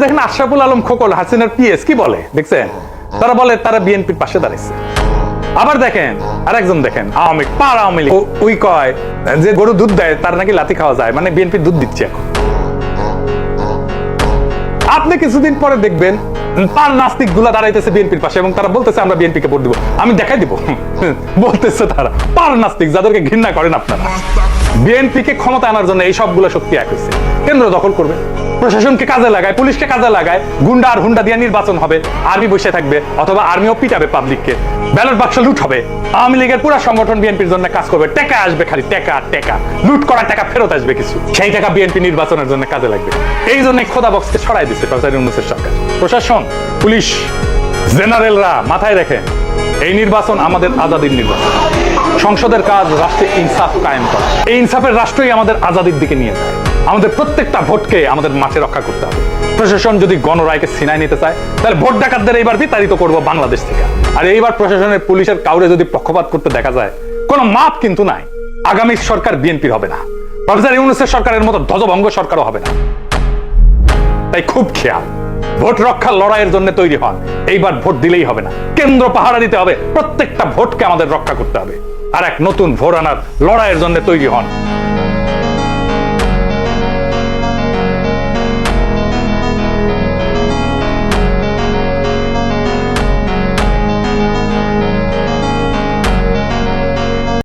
দেখেন আশরাফুল আলম খোকন হাসিনার পিএস কি বলে দেখছেন, তারা বলে তারা বিএনপির পাশে দাঁড়াইছে। আবার দেখেন আরেকজন দেখেন আওয়ামী লীগ ওই কয় যে গরু দুধ দেয় তার নাকি লাথি খাওয়া যায়, মানে বিএনপি দুধ দিচ্ছে এখন। আপনি কিছুদিন পরে দেখবেন তার নাস্তিক গুলা দাঁড়াইতেছে বিএনপির পাশে এবং তারা বলতেছে আমরা বিএনপি কে ভোট দিব। আমি দেখাই দিব বলতেছে তারা পার নাস্তিক যাদেরকে ঘৃণা করেন আপনারা। বিএনপি কে ক্ষমতা আনার জন্য এই সবগুলো শক্তি এক হয়েছে। কেন্দ্র দখল করবে, প্রশাসনকে কাজে লাগায়, পুলিশকে কাজে লাগায়, গুন্ডা আর হুন্ডা দিয়ে নির্বাচন হবে, আর্মি বসে থাকবে অথবা আর্মিও পিটাবে পাবলিককে, ব্যালট বাক্স লুট হবে। আওয়ামী লীগের পুরো সংগঠন বিএনপির জন্য কাজ করবে, টাকা আসবে খালি টাকা টাকা, লুট করা টাকা ফেরত আসবে কিছু, সেই টাকা বিএনপি নির্বাচনের জন্য কাজে লাগবে। এই জন্য খোদা বক্সকে ছড়াই দিচ্ছে প্রফেসর ইউনূসের সরকার। প্রশাসন, পুলিশ, জেনারেলরা মাথায় রেখে এই নির্বাচন আমাদের আজাদির নির্বাচন। সংসদের কাজ রাষ্ট্রে ইনসাফ কায়েম করা, এই ইনসাফের রাষ্ট্রই আমাদের আজাদির দিকে নিয়ে যায়। আমাদের প্রত্যেকটা ভোটকে আমাদের মাঠে রক্ষা করতে হবে। প্রশাসন যদি গণরায়কে ছিনায় নিতে চায় তাহলে ভোট ডাকাতদের এইবার বিতাড়িত করবো বাংলাদেশ থেকে। আর এইবার প্রশাসনের পুলিশের কাউরে যদি পক্ষপাত করতে দেখা যায় কোনো মাপ কিন্তু নাই। আগামী সরকার বিএনপির হবে না, প্রফেসর ইউনূসের সরকারের মতো ধ্বজভঙ্গ সরকারও হবে না। তাই খুব খেয়াল, ভোট রক্ষার লড়াইয়ের জন্য তৈরি হন। এইবার ভোট দিলেই হবে না, কেন্দ্র পাহারা দিতে হবে, প্রত্যেকটা ভোটকে আমাদের রক্ষা করতে হবে। আর এক নতুন ভোট আনার লড়াইয়ের জন্য তৈরি হন।